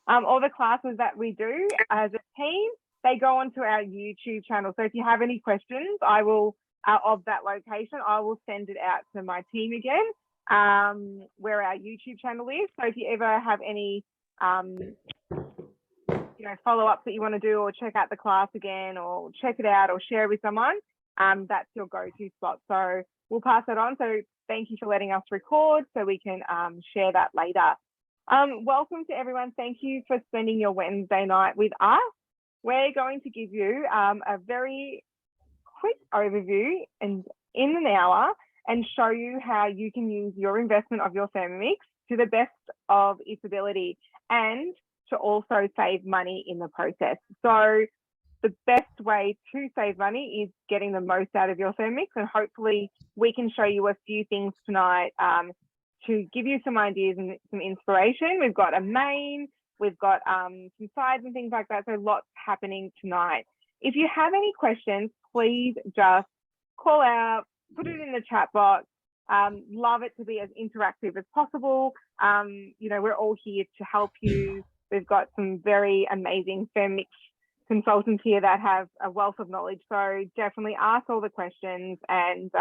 All the classes that we do as a team, they go onto our YouTube channel. So if you have any questions, I will, of that location, I will send it out to my team again, where our YouTube channel is. So if you ever have any, follow-ups that you want to do, or check out the class again, or check it out, or share it with someone, that's your go-to spot. So we'll pass that on. So thank you for letting us record so we can share that later. Welcome to everyone. Thank you for spending your Wednesday night with us. We're going to give you a very quick overview in an hour and show you how you can use your investment of your Thermomix to the best of its ability, and to also save money in the process. So the best way to save money is getting the most out of your Thermomix, and hopefully we can show you a few things tonight to give you some ideas and some inspiration. We've got a main, we've got some sides and things like that, so lots happening tonight. If you have any questions, please just call out, put it in the chat box. Love it to be as interactive as possible. We're all here to help you. We've got some very amazing Thermomix consultants here that have a wealth of knowledge. So definitely ask all the questions, and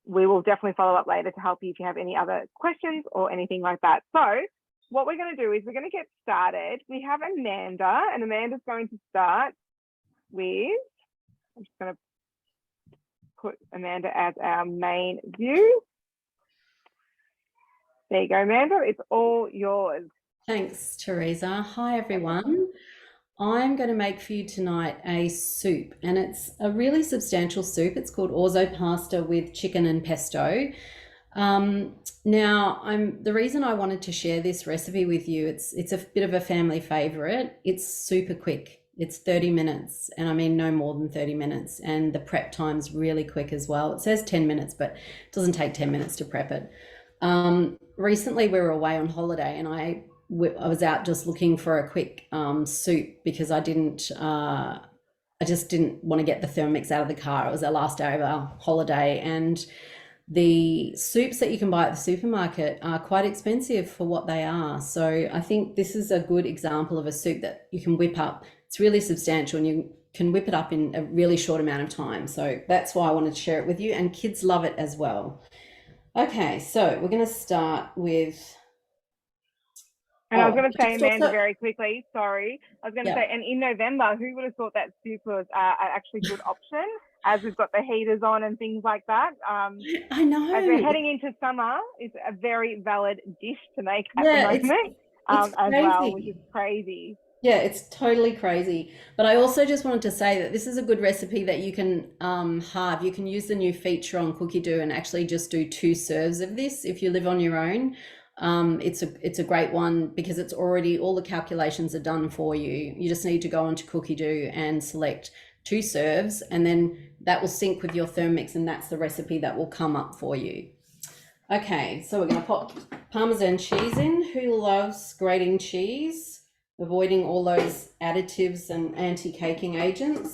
we will definitely follow up later to help you if you have any other questions or anything like that. So what we're going to do is we're going to get started. We have Amanda, and Amanda's going to start with, I'm just going to put Amanda as our main view. There you go, Amanda. It's all yours. Thanks, Teresa. Hi, everyone. I'm going to make for you tonight a soup, and it's a really substantial soup. It's called orzo pasta with chicken and pesto. The reason I wanted to share this recipe with you, it's a bit of a family favorite. It's super quick. It's 30 minutes, and I mean no more than 30 minutes, and the prep time's really quick as well. It says 10 minutes, but it doesn't take 10 minutes to prep it. Recently we were away on holiday, and I was out just looking for a quick soup because I just didn't want to get the Thermomix out of the car. It was our last day of our holiday, and the soups that you can buy at the supermarket are quite expensive for what they are. So I think this is a good example of a soup that you can whip up. It's really substantial, and you can whip it up in a really short amount of time. So that's why I wanted to share it with you, and kids love it as well. Okay, so we're going to start with... And I was going to say, Amanda, very quickly, sorry. I was going to say, and in November, who would have thought that soup was an actually good option, as we've got the heaters on and things like that. I know. As we're heading into summer, it's a very valid dish to make at the moment as well, which is crazy. Yeah, it's totally crazy. But I also just wanted to say that this is a good recipe that you can halve. You can use the new feature on Cookie Doo and actually just do 2 serves of this if you live on your own. It's a great one because it's already, all the calculations are done for you. You just need to go onto Cookie Doo and select 2 serves, and then that will sync with your Thermomix, and that's the recipe that will come up for you. Okay, so we're going to pop Parmesan cheese in. Who loves grating cheese? Avoiding all those additives and anti-caking agents.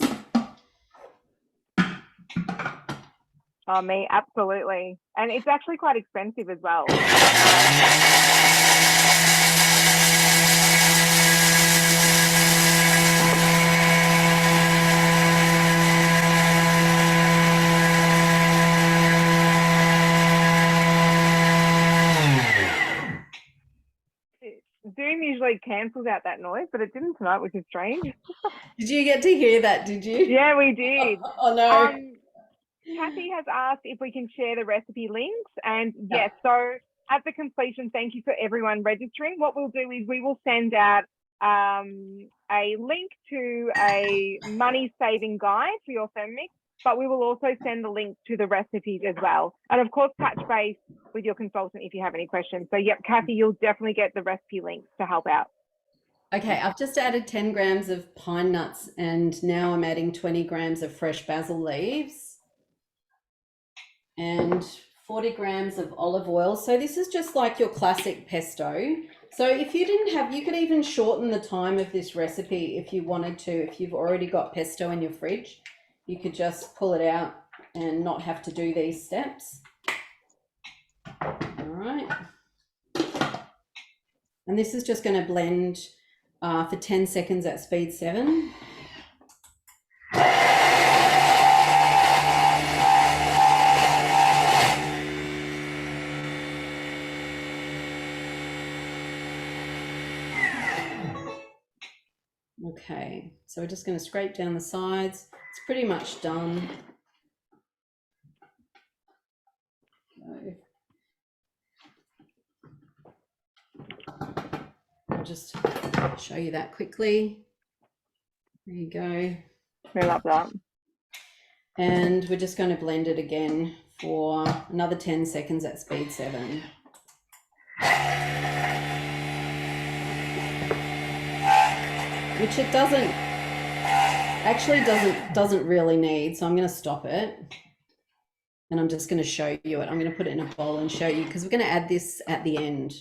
Oh, me, absolutely. And it's actually quite expensive as well. Zoom usually cancels out that noise, but it didn't tonight, which is strange. Did you get to hear that, did you? Yeah, we did. Oh no. Kathy has asked if we can share the recipe links, and yes, so at the completion, thank you for everyone registering. What we'll do is we will send out a link to a money-saving guide for your Thermomix, but we will also send the link to the recipes as well. And of course, touch base with your consultant if you have any questions. So yep, Kathy, you'll definitely get the recipe links to help out. Okay, I've just added 10 grams of pine nuts, and now I'm adding 20 grams of fresh basil leaves and 40 grams of olive oil. So this is just like your classic pesto. So if you didn't have, you could even shorten the time of this recipe if you wanted to. If you've already got pesto in your fridge, you could just pull it out and not have to do these steps. All right. And this is just going to blend for 10 seconds at speed 7. Okay, so we're just going to scrape down the sides. It's pretty much done. I'll just show you that quickly. There you go. We love that. And we're just going to blend it again for another 10 seconds at speed 7. Which it doesn't really need, so I'm going to stop it. And I'm just going to show you it. I'm going to put it in a bowl and show you, because we're going to add this at the end.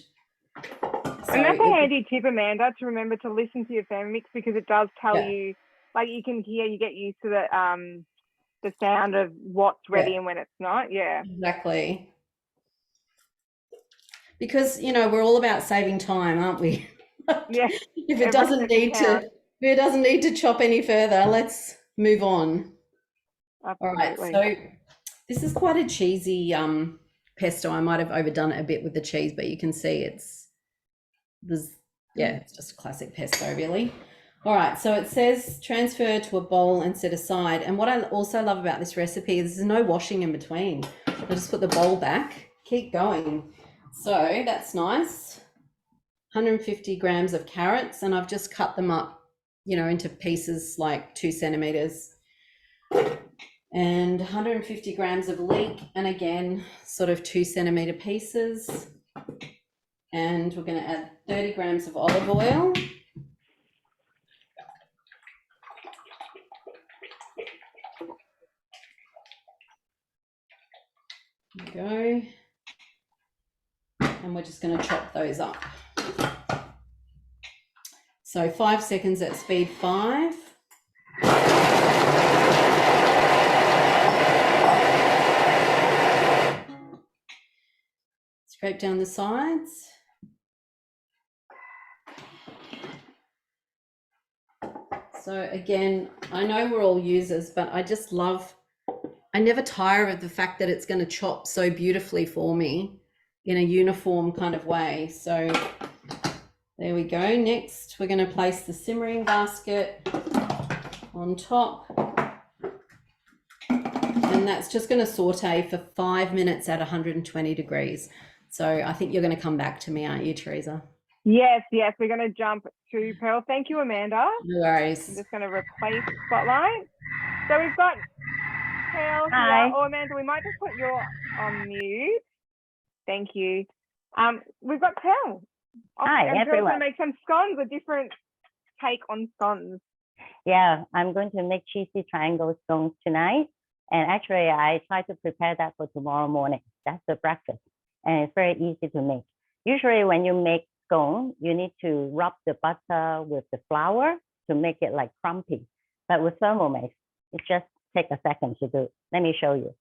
So and that's a handy tip, Amanda, to remember to listen to your Thermomix, because it does tell you, like you can hear, you get used to the sound of what's ready and when it's not. Yeah, exactly. Because, you know, we're all about saving time, aren't we? Yeah. If it doesn't need to chop any further, let's move on. Absolutely. All right, so this is quite a cheesy pesto. I might have overdone it a bit with the cheese, but you can see it's just a classic pesto, really. All right, so it says transfer to a bowl and set aside. And what I also love about this recipe is there's no washing in between. I'll just put the bowl back, keep going. So that's nice. 150 grams of carrots, and I've just cut them up, you know, into pieces like 2 centimeters. And 150 grams of leek, and again, sort of 2 centimeter pieces. And we're going to add 30 grams of olive oil. There we go. And we're just going to chop those up. So 5 seconds at speed 5. Scrape down the sides. So again, I know we're all users, but I never tire of the fact that it's going to chop so beautifully for me in a uniform kind of way. So there we go. Next, we're going to place the simmering basket on top. And that's just going to saute for 5 minutes at 120 degrees. So I think you're going to come back to me, aren't you, Teresa? Yes, we're going to jump to Pearl. Thank you, Amanda. No worries. I'm just going to replace Spotlight. So we've got Pearl Hi. here. Oh, Amanda, we might just put you on mute. Thank you. We've got Pearl. Hi, and Pearl's everyone. going to make some scones, a different take on scones. Yeah, I'm going to make cheesy triangle scones tonight. And actually, I try to prepare that for tomorrow morning. That's the breakfast. And it's very easy to make. Usually when you make scone, you need to rub the butter with the flour to make it like crumpy. But with Thermomix, it just takes a second to do. Let me show you.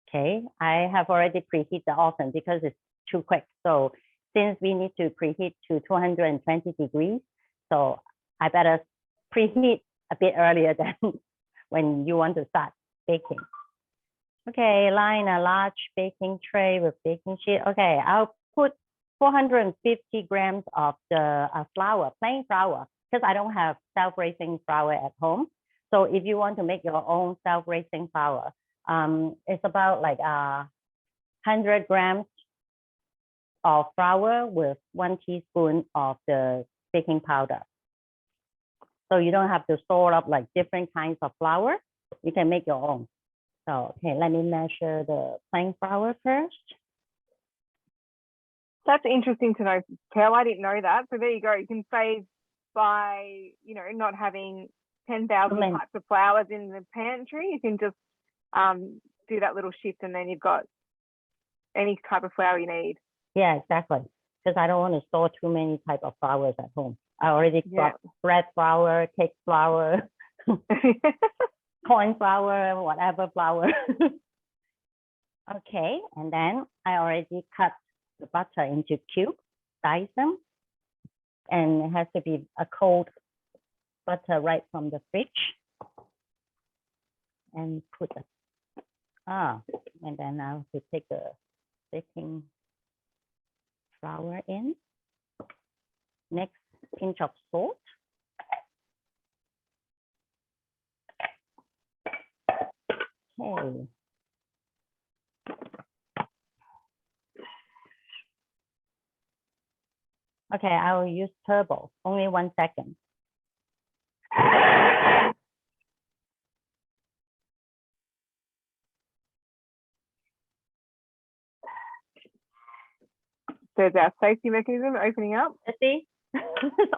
Okay, I have already preheat the oven because it's too quick. So since we need to preheat to 220 degrees, so I better preheat a bit earlier than when you want to start baking. Okay, line a large baking tray with baking sheet. Okay, I'll put 450 grams of the flour, plain flour, because I don't have self-raising flour at home. So if you want to make your own self-raising flour, it's about like 100 grams of flour with 1 teaspoon of the baking powder. So you don't have to store up like different kinds of flour. You can make your own. So, okay, let me measure the plain flour first. That's interesting to know, Pearl. I didn't know that. So there you go. You can save by, you know, not having 10,000 types of flours in the pantry. You can just do that little shift, and then you've got any type of flour you need. Yeah, exactly. Because I don't want to store too many type of flours at home. I already got bread flour, cake flour, corn flour, whatever flour. Okay, and then I already cut the butter into cubes, dice them, and it has to be a cold butter right from the fridge. And put and then I'll have to take the baking flour in. Next, pinch of salt. Okay. Okay, I will use turbo, only 1 second. There's our safety mechanism opening up. See?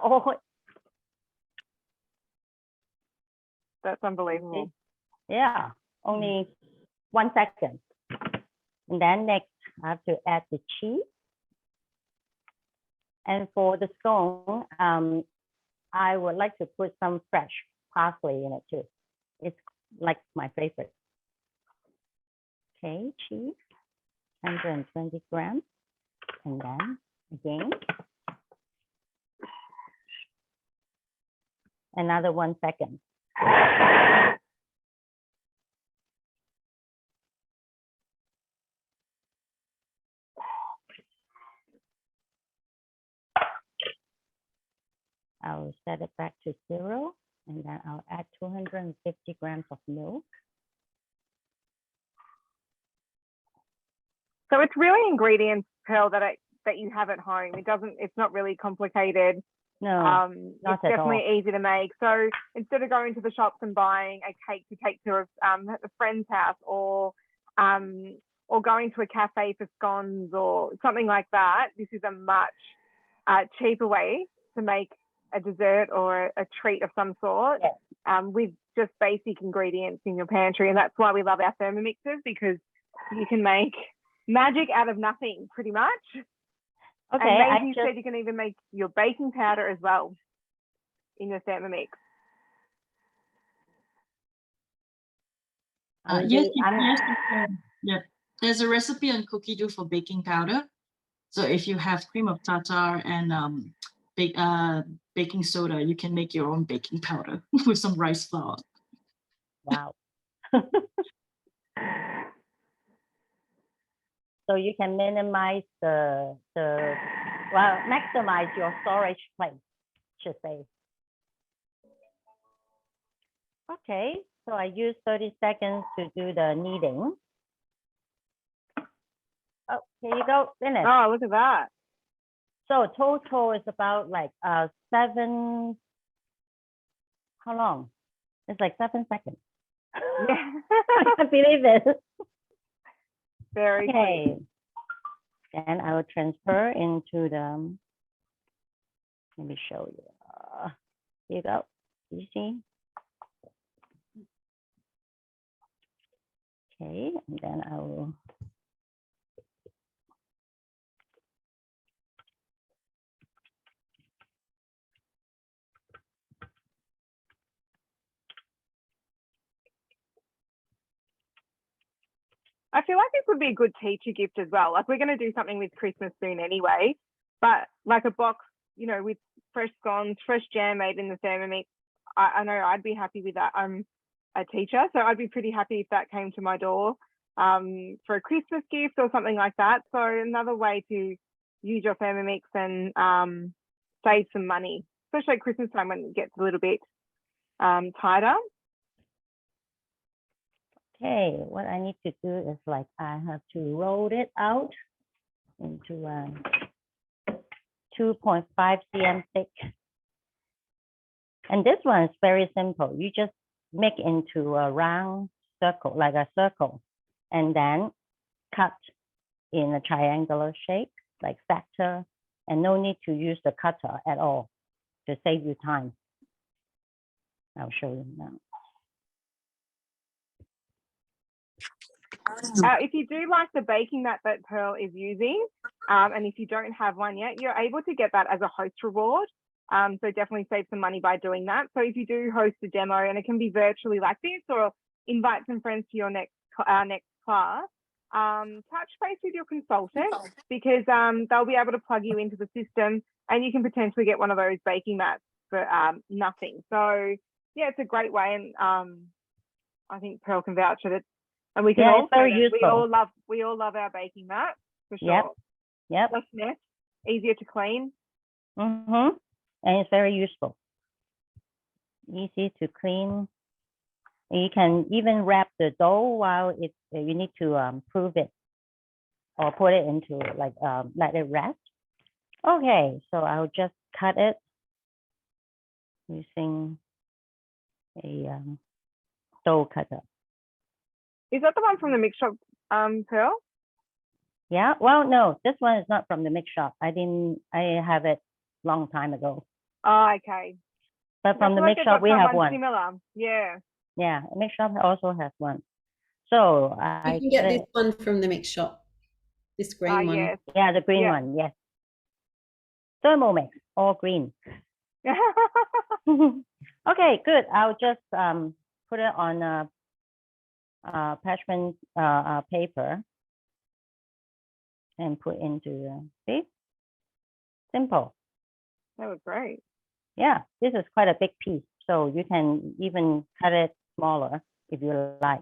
Oh, That's unbelievable. yeah, only 1 second. And then next, I have to add the cheese. And for the scone, I would like to put some fresh parsley in it too. It's like my favorite. Okay, cheese, 120 grams. And then again, another 1 second. I'll set it back to 0, and then I'll add 250 grams of milk. So it's really ingredients, Pearl, that you have at home. It's not really complicated. No, not it's at definitely all. easy to make. So instead of going to the shops and buying a cake to take to a friend's house, or going to a cafe for scones or something like that, this is a much cheaper way to make a dessert or a treat of some sort. Yes. With just basic ingredients in your pantry. And that's why we love our Thermomixes, because you can make magic out of nothing, pretty much. Okay, and maybe you said you can even make your baking powder as well in your Thermomix. Yes, yeah. There's a recipe on cookie dough for baking powder. So if you have cream of tartar and baking soda, you can make your own baking powder with some rice flour. Wow. So you can minimize maximize your storage place, should say. Okay, so I use 30 seconds to do the kneading. Oh, here you go, finished. Oh, look at that. So total is about like 7, how long? It's like 7 seconds. Yeah. I can't believe it. Very okay. Then I will transfer into the, let me show you. Here you go. You see? Okay, and then I will. I feel like this would be a good teacher gift as well. Like, we're going to do something with Christmas soon anyway, but like a box, with fresh scones, fresh jam made in the Thermomix. I know I'd be happy with that. I'm a teacher, so I'd be pretty happy if that came to my door for a Christmas gift or something like that. So another way to use your Thermomix and save some money, especially at Christmas time when it gets a little bit tighter. Okay, what I need to do is like I have to roll it out into 2.5 cm thick. And this one is very simple. You just make into a round circle, like a circle, and then cut in a triangular shape, like sector, and no need to use the cutter at all to save you time. I'll show you now. If you do like the baking mat that Pearl is using, and if you don't have one yet, you're able to get that as a host reward. So definitely save some money by doing that. So if you do host a demo, and it can be virtually like this, or invite some friends to your next class, touch base with your consultant, because they'll be able to plug you into the system, and you can potentially get one of those baking mats for nothing. So yeah, it's a great way, and I think Pearl can vouch for it. And we can Yeah, all it's very say that useful. we all love our baking mats for sure. Yep. Yep. Less mess, easier to clean. And it's very useful. Easy to clean. You can even wrap the dough while it's you need to prove it, or put it into like let it rest. Okay, so I'll just cut it using a dough cutter. Is that the one from the mix shop, Pearl? Yeah, well, no, this one is not from the mix shop. I have it long time ago. Oh, okay. But from the Looks like mix they've shop, got we have someone one. similar. Yeah. Yeah, the mix shop also has one. So You can get this one from the mix shop. This green one. Yes. Yeah, the green Yeah. one, yes. Thermomix, all green. Okay, good. I'll just put it on parchment paper and put into see? Simple. That was great. Yeah, this is quite a big piece, so you can even cut it smaller if you like.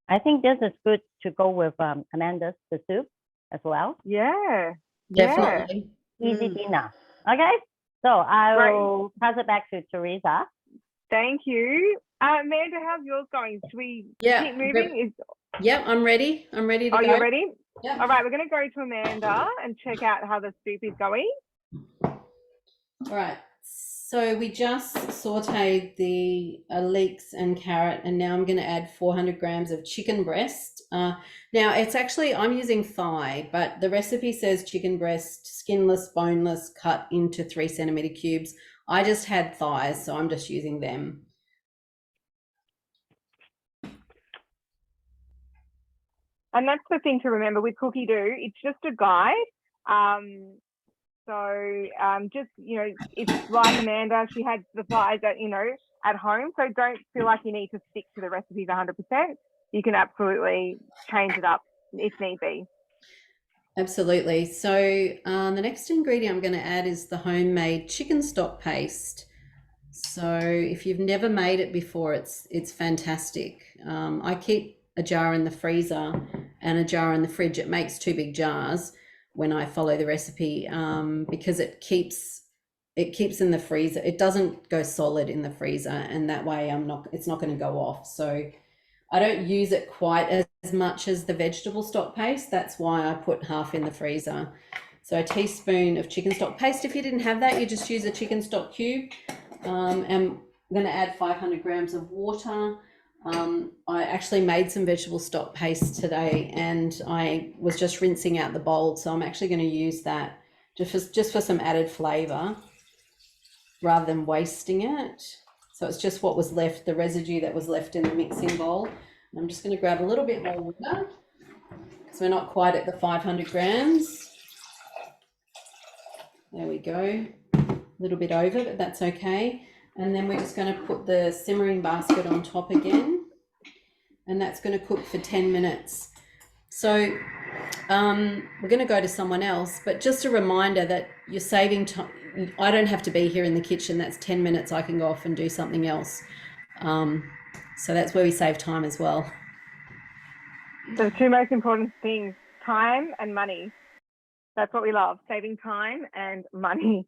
I think this is good to go with Amanda's the soup as well. Yeah. Definitely. Easy dinner. Okay, so I will pass it back to Teresa. Thank you. Amanda, how's yours going? Should we keep moving? Yep, I'm ready. I'm ready to go. You're ready? Yep. All right, we're going to go to Amanda and check out how the soup is going. All right. So we just sauteed the leeks and carrot, and now I'm going to add 400 grams of chicken breast. Now it's actually, I'm using thigh, but the recipe says chicken breast, skinless, boneless, cut into 3 centimeter cubes. I just had thighs, so I'm just using them. And that's the thing to remember with Cookie Do. It's just a guide. So just, it's like Amanda, she had the thighs at home. So don't feel like you need to stick to the recipes 100%. You can absolutely change it up if need be. Absolutely. So the next ingredient I'm going to add is the homemade chicken stock paste. So if you've never made it before, it's fantastic. I keep a jar in the freezer and a jar in the fridge. It makes 2 big jars when I follow the recipe because it keeps in the freezer. It doesn't go solid in the freezer, and that way it's not going to go off. So I don't use it quite as much as the vegetable stock paste. That's why I put half in the freezer. So a teaspoon of chicken stock paste. If you didn't have that, you just use a chicken stock cube. And I'm going to add 500 grams of water. I actually made some vegetable stock paste today, and I was just rinsing out the bowl. So I'm actually going to use that just for some added flavor rather than wasting it. So it's just what was left, the residue that was left in the mixing bowl. And I'm just going to grab a little bit more water because we're not quite at the 500 grams. There we go. A little bit over, but that's okay. And then we're just going to put the simmering basket on top again, and that's going to cook for 10 minutes. So we're going to go to someone else, but just a reminder that you're saving time. I don't have to be here in the kitchen. That's 10 minutes. I can go off and do something else. So that's where we save time as well. The 2 most important things, time and money. That's what we love, saving time and money.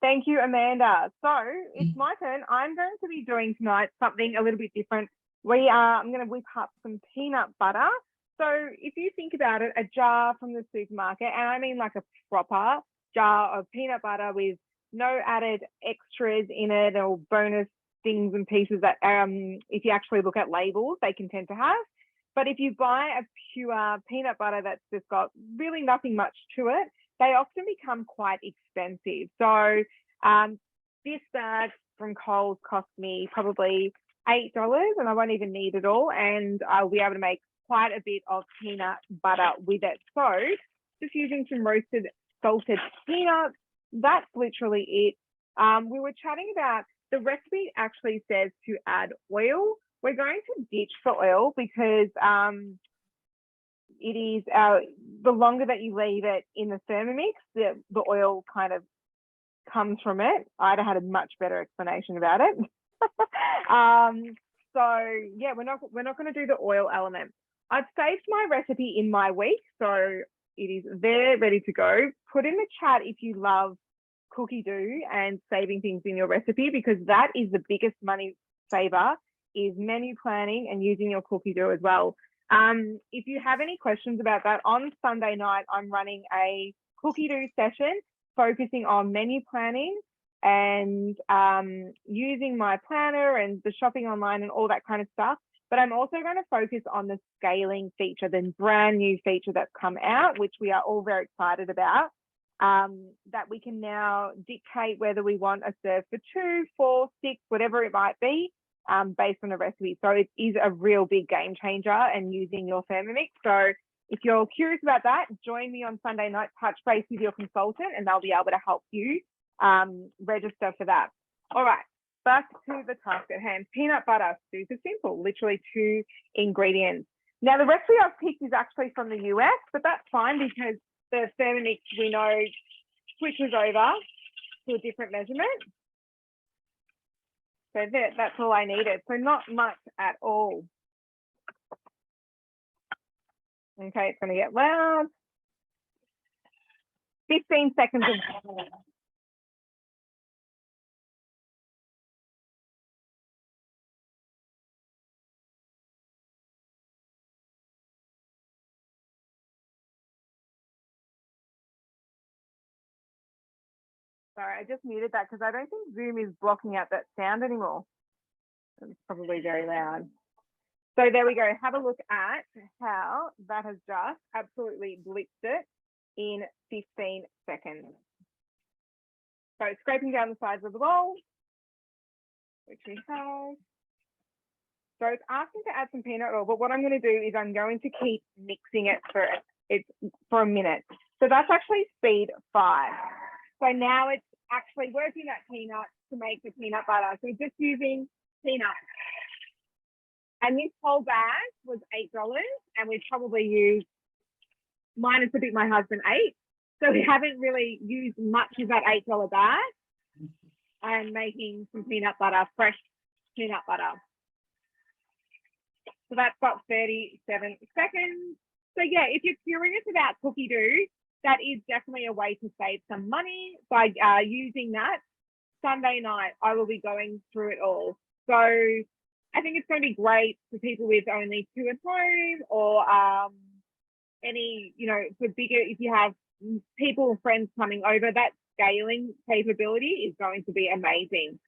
Thank you, Amanda. So it's my turn. I'm going to be doing tonight something a little bit different. I'm going to whip up some peanut butter. So if you think about it, a jar from the supermarket, and I mean like a proper jar of peanut butter with no added extras in it or bonus things and pieces that if you actually look at labels, they can tend to have. But if you buy a pure peanut butter that's just got really nothing much to it, they often become quite expensive. So this bag from Coles cost me probably $8, and I won't even need it all, and I'll be able to make quite a bit of peanut butter with it. So just using some roasted salted peanuts, that's literally it. We were chatting about, the recipe actually says to add oil. We're going to ditch for oil because it is, the longer that you leave it in the Thermomix, the oil kind of comes from it. Ida had a much better explanation about it. So yeah, we're not going to do the oil element. I've saved my recipe in my week, so it is there ready to go. Put in the chat if you love cookie dough and saving things in your recipe, because that is the biggest money saver, is menu planning and using your cookie dough as well. If you have any questions about that, on Sunday night, I'm running a cookie dough session focusing on menu planning and using my planner and the shopping online and all that kind of stuff. But I'm also going to focus on the scaling feature, the brand new feature that's come out, which we are all very excited about, that we can now dictate whether we want a serve for 2, 4, 6, whatever it might be, based on a recipe. So it is a real big game changer and using your Thermomix. So if you're curious about that, join me on Sunday night, touch base with your consultant, and they'll be able to help you register for that. All right, back to the task at hand. Peanut butter, super simple, literally 2 ingredients. Now the recipe I've picked is actually from the US, but that's fine because the Thermomix, we know, switches over to a different measurement. So that's all I needed. So not much at all. Okay, it's going to get loud. 15 seconds of Sorry, I just muted that because I don't think Zoom is blocking out that sound anymore. It's probably very loud. So there we go. Have a look at how that has just absolutely blitzed it in 15 seconds. So scraping down the sides of the bowl, which we have. So it's asking to add some peanut oil, but what I'm going to do is I'm going to keep mixing it for a minute. So that's actually speed 5. So now it's actually working that peanut to make the peanut butter. So just using peanuts. And this whole bag was $8, and we've probably used, minus a bit my husband, 8. So we haven't really used much of that $8 bag. I'm making some peanut butter, fresh peanut butter. So that's got 37 seconds. So yeah, if you're curious about cookie dough, that is definitely a way to save some money by using that. Sunday night, I will be going through it all. So I think it's going to be great for people with only 2 at home, or any, you know, for bigger, if you have people or friends coming over, that scaling capability is going to be amazing.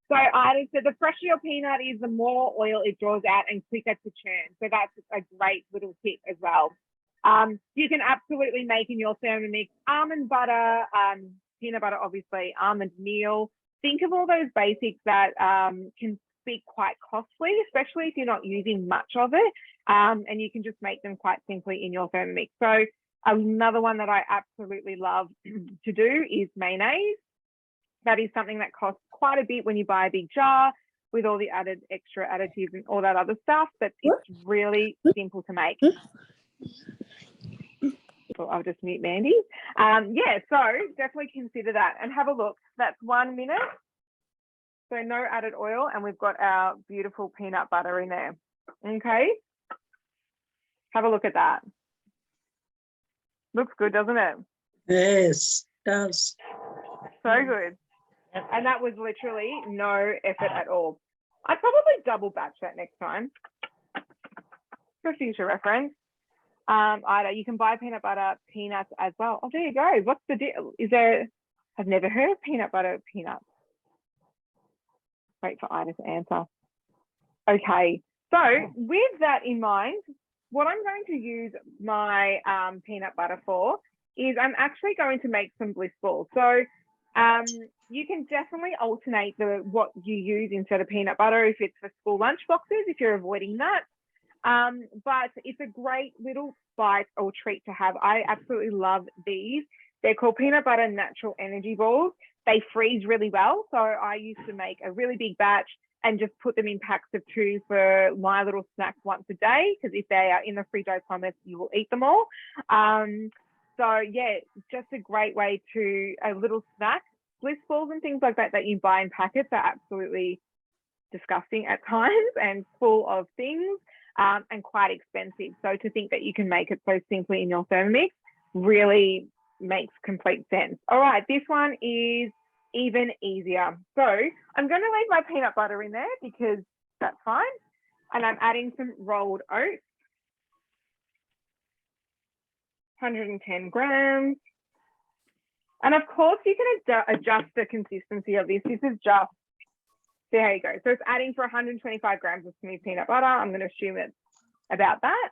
So I said the fresher your peanut is, the more oil it draws out and quicker to churn. So that's a great little tip as well. You can absolutely make in your Thermomix almond butter, peanut butter, obviously, almond meal. Think of all those basics that can be quite costly, especially if you're not using much of it. And you can just make them quite simply in your Thermomix. So another one that I absolutely love to do is mayonnaise. That is something that costs quite a bit when you buy a big jar with all the added extra additives and all that other stuff, but it's really simple to make. I'll just mute Mandy. Yeah, so definitely consider that and have a look. That's 1 minute. So no added oil, and we've got our beautiful peanut butter in there. Okay. Have a look at that. Looks good, doesn't it? Yes, it does. So good. And that was literally no effort at all. I'd probably double batch that next time for future reference. Ida, you can buy peanut butter peanuts as well. Oh, there you go. What's the deal? Is there, I've never heard of peanut butter peanuts. Wait for Ida to answer. Okay, so with that in mind, what I'm going to use my peanut butter for is I'm actually going to make some bliss balls. So you can definitely alternate what you use instead of peanut butter if it's for school lunch boxes, if you're avoiding that. But it's a great little bite or treat to have. I absolutely love these. They're called peanut butter natural energy balls. They freeze really well. So I used to make a really big batch and just put them in packs of 2 for my little snack once a day, because if they are in the fridge, I promise you will eat them all. So yeah, just a great way to a little snack. Bliss balls and things like that that you buy in packets are absolutely disgusting at times and full of things and quite expensive. So to think that you can make it so simply in your Thermomix really makes complete sense. All right, this one is even easier. So I'm going to leave my peanut butter in there because that's fine. And I'm adding some rolled oats, 110 grams. And of course, you can adjust the consistency of this. This is just, there you go. So it's adding for 125 grams of smooth peanut butter. I'm going to assume it's about that.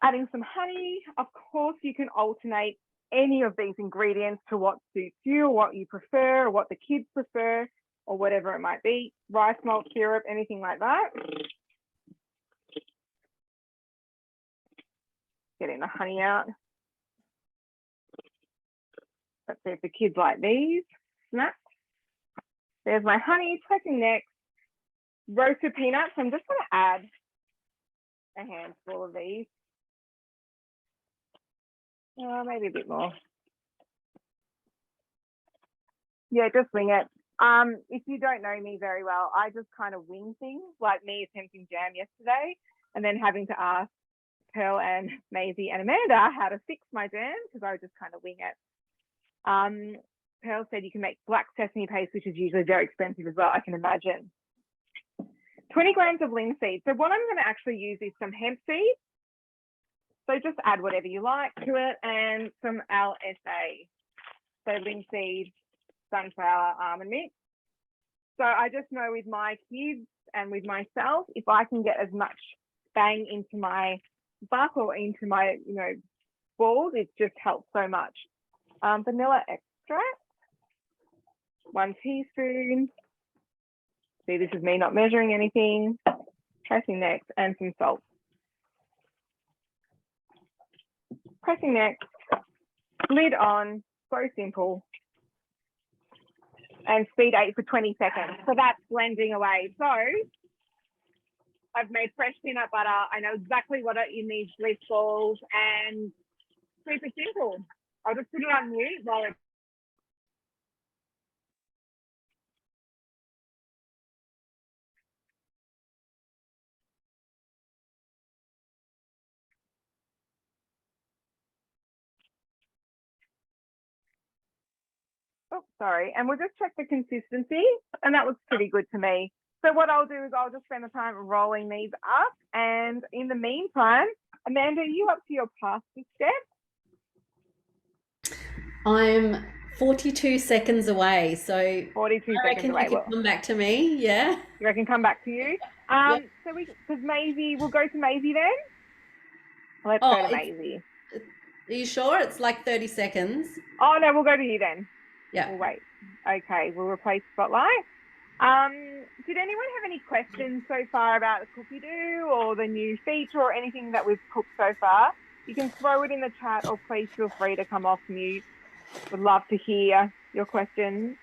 Adding some honey. Of course, you can alternate any of these ingredients to what suits you, or what you prefer, or what the kids prefer, or whatever it might be. Rice malt syrup, anything like that. Getting the honey out. Let's see if the kids like these. Snap. There's my honey. Pressing next. Roasted peanuts. I'm just going to add a handful of these. Maybe a bit more. Yeah, just wing it. If you don't know me very well, I just kind of wing things, like me attempting jam yesterday and then having to ask Pearl and Maisie and Amanda how to fix my jam because I would just kind of wing it. Pearl said you can make black sesame paste, which is usually very expensive as well, I can imagine. 20 grams of linseed. So what I'm going to actually use is some hemp seeds. So just add whatever you like to it, and some LSA. So linseed, sunflower, almond mix. So I just know with my kids and with myself, if I can get as much bang into my butt or into my, balls, it just helps so much. Vanilla extract, 1 teaspoon. See, this is me not measuring anything. Pressing next, and some salt. Pressing next, lid on, so simple. And speed 8 for 20 seconds. So that's blending away. So I've made fresh peanut butter. I know exactly what it in these bliss balls, and super simple. I'll just put it on mute while it's sorry. And we'll just check the consistency, and that looks pretty good to me. So what I'll do is I'll just spend the time rolling these up. And in the meantime, Amanda, are you up to your pasta step? I'm 42 seconds away. So 42 I seconds reckon away. you can come back to me. Yeah. You reckon come back to you? Yep. So because Maisie, we'll go to Maisie then. Let's go to Maisie. Are you sure? It's like 30 seconds. Oh, no, we'll go to you then. Yeah. We'll wait. Okay, we'll replace Spotlight. Did anyone have any questions so far about the cookie dough or the new feature or anything that we've cooked so far? You can throw it in the chat, or please feel free to come off mute. Would love to hear your questions.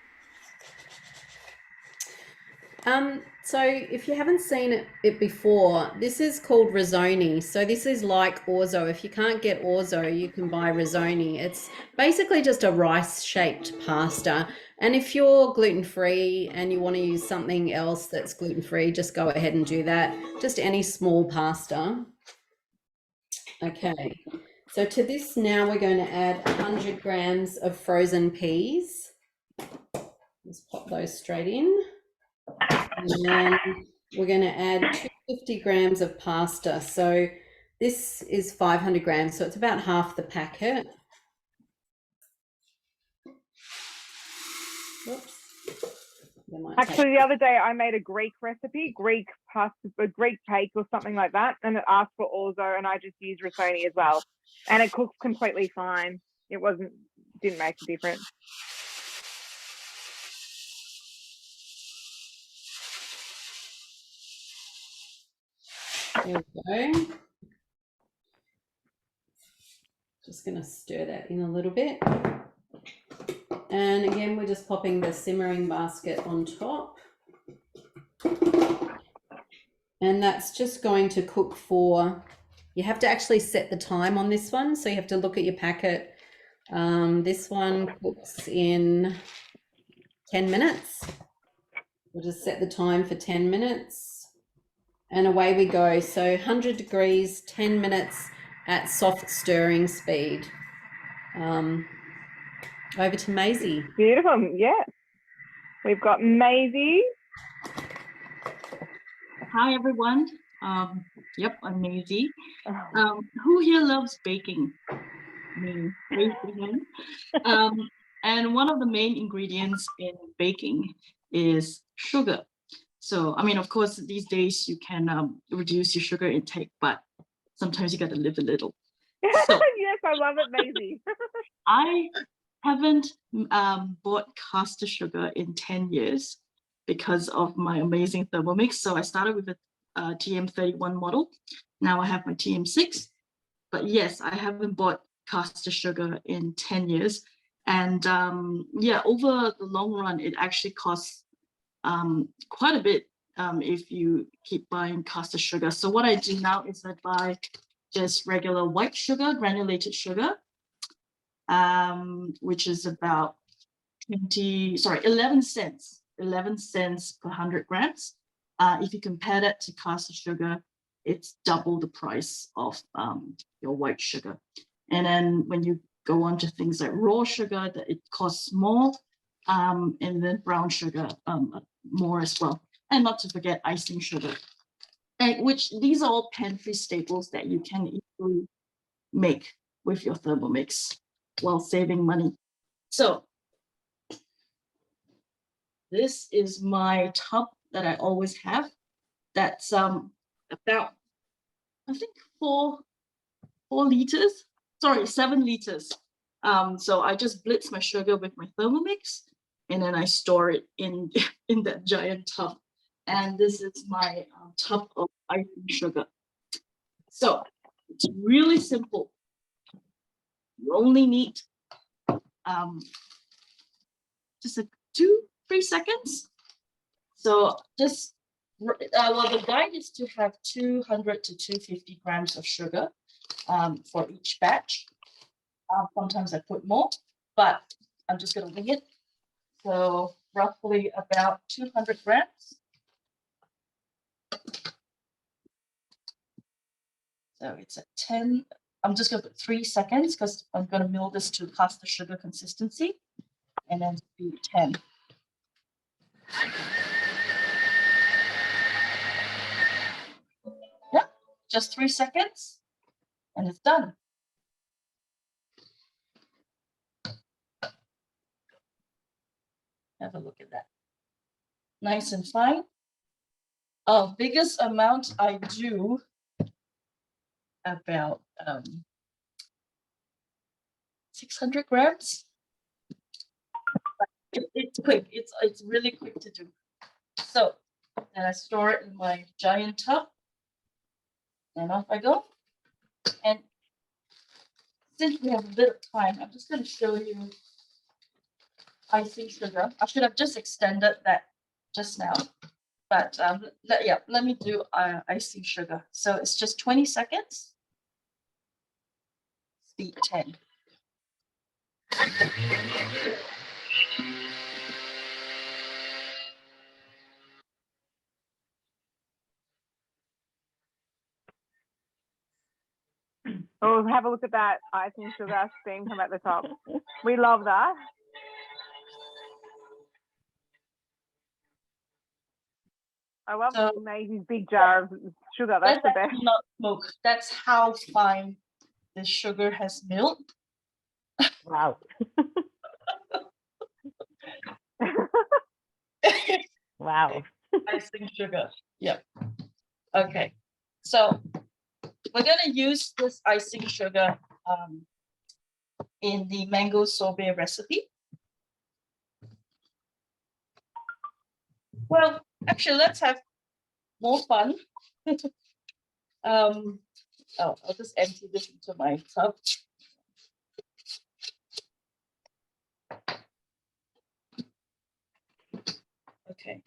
So if you haven't seen it before, this is called risoni. So this is like orzo. If you can't get orzo, you can buy risoni. It's basically just a rice-shaped pasta. And if you're gluten-free and you want to use something else that's gluten-free, just go ahead and do that. Just any small pasta. Okay. So to this now we're going to add 100 grams of frozen peas. Let's pop those straight in. And then we're going to add 250 grams of pasta. So this is 500 grams, so it's about half the packet. Whoops. Actually, the other day I made a Greek recipe, Greek pasta, a Greek cake or something like that, and it asked for orzo, and I just used risoni as well, and it cooks completely fine. It didn't make a difference. There we go. Just going to stir that in a little bit. And again, we're just popping the simmering basket on top. And that's just going to cook for, you have to actually set the time on this one. So you have to look at your packet. This one cooks in 10 minutes. We'll just set the time for 10 minutes and away we go. So 100 degrees, 10 minutes at soft stirring speed. Over to Maisie. Beautiful. Yeah. We've got Maisie. Hi, everyone. Yep, I'm Maisie. Who here loves baking? Me, raise your hand. And one of the main ingredients in baking is sugar. So, I mean, of course, these days you can reduce your sugar intake, but sometimes you got to live a little. So, Yes, I love it, Maisie. I haven't bought caster sugar in 10 years because of my amazing Thermomix. So I started with a TM31 model. Now I have my TM6. But yes, I haven't bought caster sugar in 10 years. And yeah, over the long run, it actually costs quite a bit if you keep buying caster sugar. So what I do now is I buy just regular white sugar, granulated sugar, which is about 11 cents per 100 grams. If you compare that to caster sugar, it's double the price of your white sugar. And then when you go on to things like raw sugar, that it costs more, and then brown sugar more as well. And not to forget icing sugar, which these are all pantry staples that you can easily make with your Thermomix while saving money. So this is my tub that I always have. That's about, I think 7 liters. So I just blitz my sugar with my Thermomix, and then I store it in that giant tub. And this is my tub of icing sugar. So it's really simple. You only need just 2-3 seconds. So just well, the guide is to have 200 to 250 grams of sugar for each batch. Sometimes I put more, but I'm just going to wing it. So roughly about 200 grams. So it's at 10. I'm just going to put 3 seconds because I'm going to mill this to caster sugar consistency, and then do 10. Yeah, just 3 seconds, and it's done. Have a look at that. Nice and fine. Biggest amount I do about 600 grams. It's quick. It's really quick to do. So then I store it in my giant tub, and off I go. And since we have a bit of time, I'm just going to show you icing sugar. I should have just extended that just now, but let me do icing sugar. So it's just 20 seconds. Speed 10. Oh, have a look at that icing sugar steam come at the top. We love that. I love Maisie's big jar of sugar. That's the best. Not smoke. That's how fine the sugar has milled. Wow. Wow. Icing sugar. Yep. Okay. So we're going to use this icing sugar in the mango sorbet recipe. Well, actually, let's have more fun. I'll just empty this into my tub. Okay,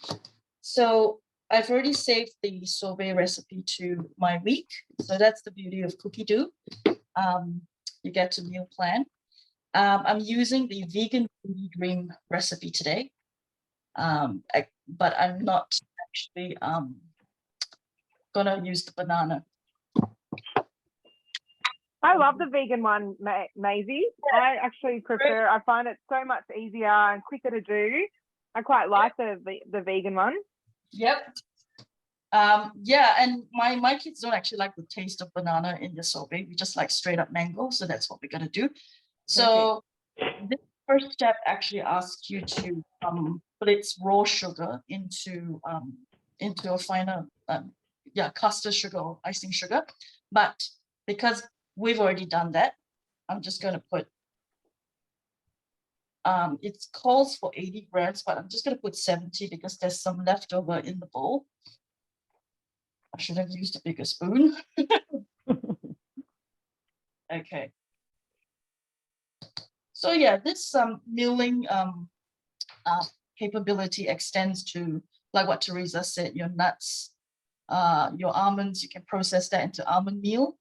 so I've already saved the sorbet recipe to my week. So that's the beauty of cookie dough. You get to meal plan. I'm using the vegan foodie dream recipe today. But I'm not actually gonna use the banana. I love the vegan one, Maisie. I actually prefer, I find it so much easier and quicker to do. I quite like the vegan one. Yep. Yeah, and my kids don't actually like the taste of banana in the sorbet. We just like straight up mango, so that's what we're gonna do. So this first step actually asks you to blitz raw sugar into a finer custard sugar or icing sugar. But because we've already done that, I'm just gonna put it calls for 80 grams, but I'm just gonna put 70 because there's some leftover in the bowl. I should have used a bigger spoon. Okay. So yeah, this milling capability extends to, like what Teresa said, your nuts, your almonds, you can process that into almond meal.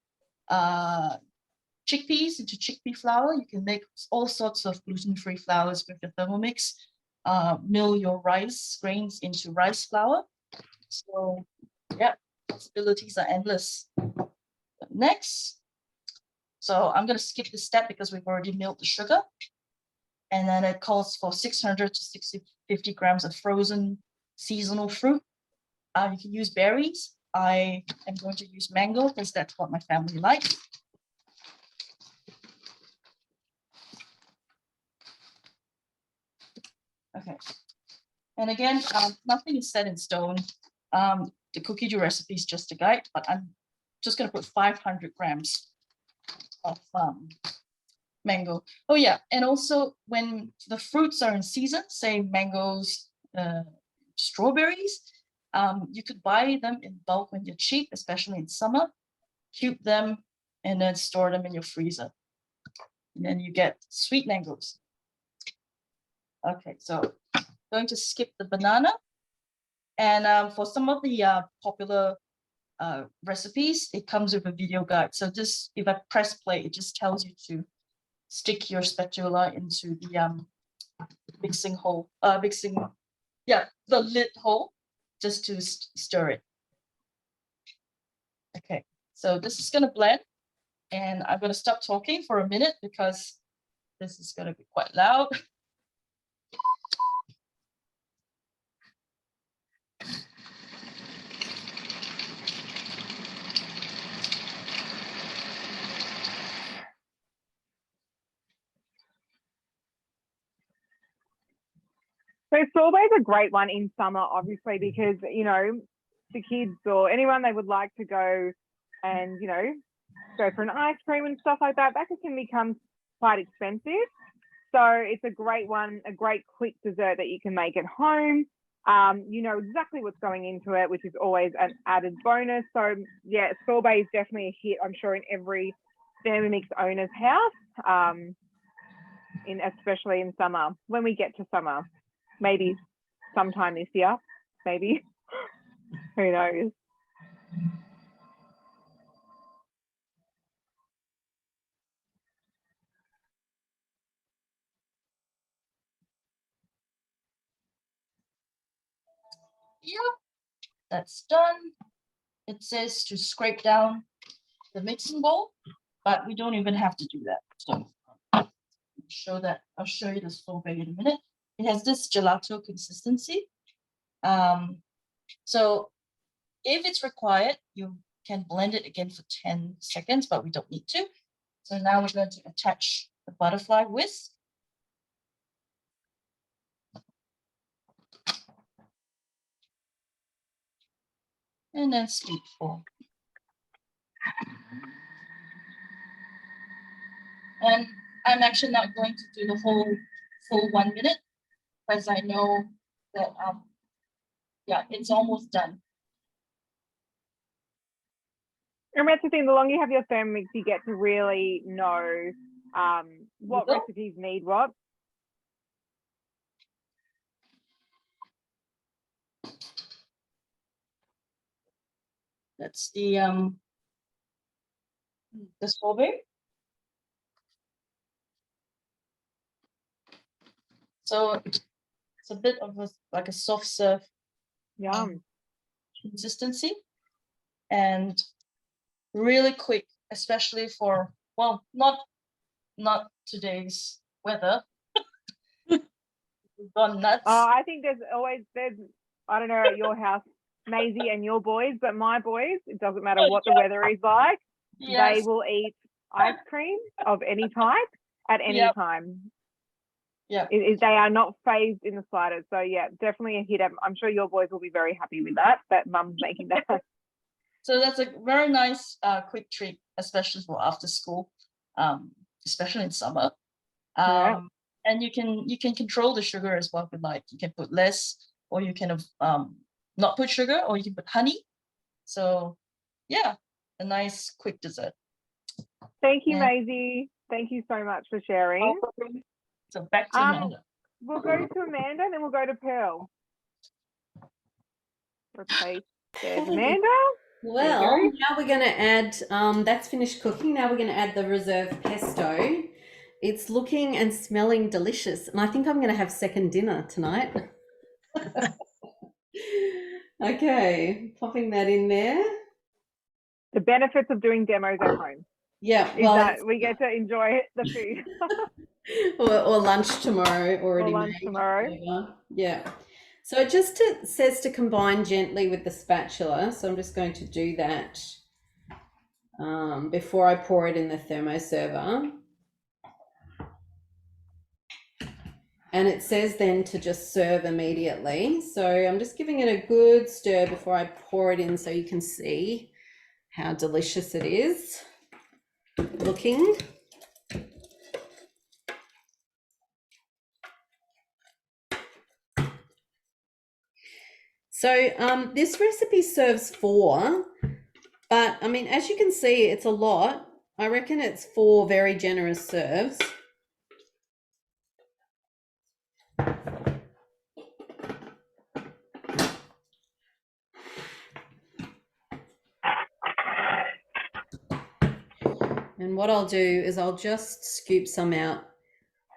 Chickpeas into chickpea flour. You can make all sorts of gluten-free flours with your Thermomix. Mill your rice grains into rice flour. So yeah, possibilities are endless. Next, so I'm going to skip this step because we've already milled the sugar. And then it calls for 600 to 650 grams of frozen seasonal fruit. You can use berries. I am going to use mango because that's what my family likes. Okay. And again, nothing is set in stone. The cookie dough recipe is just a guide, but I'm just going to put 500 grams of mango. Oh yeah, and also when the fruits are in season, say mangoes, strawberries, you could buy them in bulk when they're cheap, especially in summer. Cube them and then store them in your freezer. And then you get sweet mangoes. Okay, so I'm going to skip the banana. And for some of the popular recipes, it comes with a video guide. So just if I press play, it just tells you to stick your spatula into the mixing hole, the lid hole, just to stir it. Okay, so this is gonna blend, and I'm gonna stop talking for a minute because this is gonna be quite loud. So sorbet's a great one in summer, obviously, because, you know, the kids or anyone they would like to go and, you know, go for an ice cream and stuff like that, that can become quite expensive. So it's a great one, a great quick dessert that you can make at home. You know exactly what's going into it, which is always an added bonus. So yeah, sorbet is definitely a hit, I'm sure, in every Thermomix owner's house, especially in summer, when we get to summer. Maybe sometime this year, maybe. Who knows? Yeah, that's done. It says to scrape down the mixing bowl, but we don't even have to do that. So I'll show you the sorbet in a minute. It has this gelato consistency. So if it's required, you can blend it again for 10 seconds, but we don't need to. So now we're going to attach the butterfly whisk. And then sweet foam. And I'm actually not going to do the whole full 1 minute because I know that yeah, it's almost done. And that's the thing, the longer you have your Thermomix, you get to really know what recipes need what. That's the sorbet. So it's a bit of like a soft serve Yum. consistency, and really quick, especially for, well, not today's weather. We've gone nuts. I think there's I don't know at your house, Maisie and your boys, but my boys, it doesn't matter what the weather is like, they Yes. will eat ice cream of any type at any Yep. time. Yeah. They are not phased in the slightest. So yeah, definitely a hit. I'm sure your boys will be very happy with that mum's making that. So that's a very nice quick treat, especially for after school, especially in summer. Yeah. And you can control the sugar as well. Like you can put less, or you can not put sugar, or you can put honey. So yeah, a nice quick dessert. Thank you, Yeah. Maisie. Thank you so much for sharing. So back to Amanda. We'll go to Amanda, and then we'll go to Pearl. Replace. There's Amanda. Well, now we're going to add, that's finished cooking. Now we're going to add the reserve pesto. It's looking and smelling delicious. And I think I'm going to have second dinner tonight. Okay, popping that in there. The benefits of doing demos at home. Yeah, is that we get to enjoy the food. or lunch tomorrow already or lunch made. tomorrow. Whatever. Yeah. So it just says to combine gently with the spatula. So I'm just going to do that before I pour it in the thermoserver. And it says then to just serve immediately. So I'm just giving it a good stir before I pour it in so you can see how delicious it is looking. So this recipe serves 4, but I mean, as you can see, it's a lot. I reckon it's 4 very generous serves. And what I'll do is I'll just scoop some out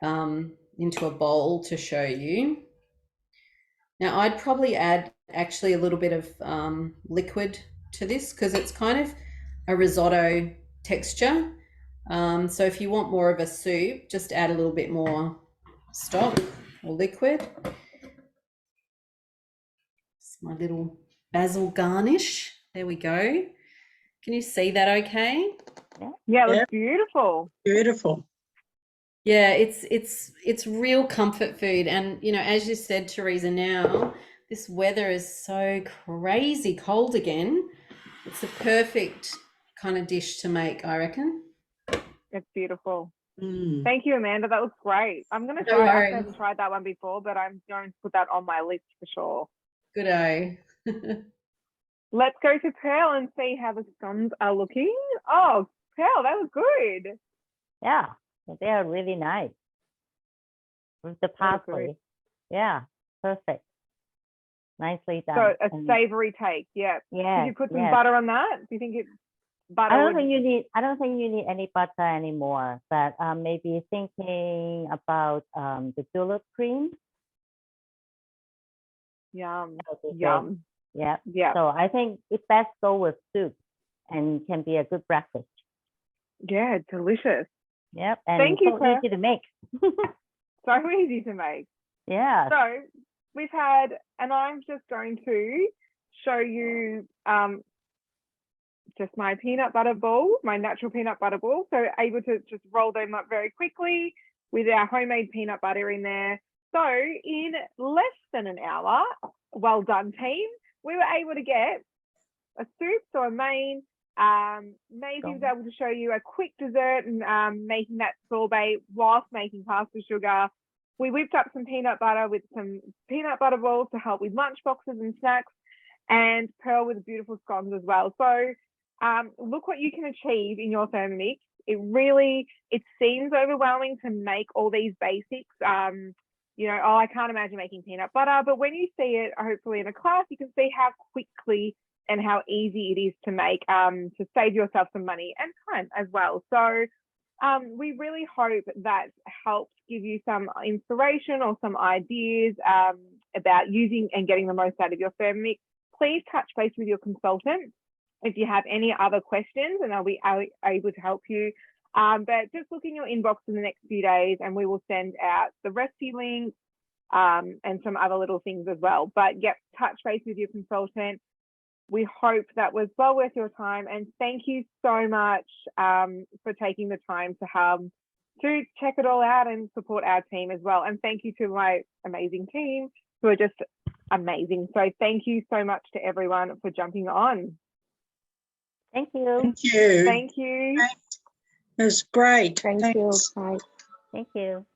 into a bowl to show you. Now I'd probably add actually a little bit of liquid to this because it's kind of a risotto texture. So if you want more of a soup, just add a little bit more stock or liquid. It's my little basil garnish. There we go. Can you see that okay? Yeah, it looks beautiful. Beautiful. Yeah, it's real comfort food. And, you know, as you said, Teresa, now this weather is so crazy cold again. It's the perfect kind of dish to make, I reckon. It's beautiful. Mm. Thank you, Amanda. That was great. I'm going to try. I haven't tried that one before, but I'm going to put that on my list for sure. Good-o. Let's go to Pearl and see how the scones are looking. Oh, Pearl, that was good. Yeah, they are really nice with the parsley. Yeah, perfect. Nicely done. So a savory take. Yeah. Yeah. Did you put some butter on that? Do you think it? Butter. I don't think you need any butter anymore. But maybe thinking about the julep cream. Yum. Yum. Yeah. Yeah. So I think it best go with soup and can be a good breakfast. Yeah, delicious. Yep. And thank you, so easy to make. So easy to make. Yeah. So we've had, and I'm just going to show you just my peanut butter balls, my natural peanut butter balls. So able to just roll them up very quickly with our homemade peanut butter in there. So in less than an hour, well done team, we were able to get a soup, so a main. Maisie was able to show you a quick dessert and making that sorbet whilst making pasta sugar. We whipped up some peanut butter with some peanut butter balls to help with lunch boxes and snacks, and Pearl with beautiful scones as well. So look what you can achieve in your Thermomix. It seems overwhelming to make all these basics. You know, I can't imagine making peanut butter, but when you see it, hopefully in a class, you can see how quickly and how easy it is to make to save yourself some money and time as well. So we really hope that helps give you some inspiration or some ideas about using and getting the most out of your Thermomix. Please touch base with your consultant if you have any other questions, and they'll be able to help you. But just look in your inbox in the next few days, and we will send out the recipe link and some other little things as well. But yep, touch base with your consultant. We hope that was well worth your time, and thank you so much for taking the time to check it all out and support our team as well. And thank you to my amazing team who are just amazing. So thank you so much to everyone for jumping on. Thank you. Thank you. Thank you. It was great. Thank Thanks. you. Bye. Thank you.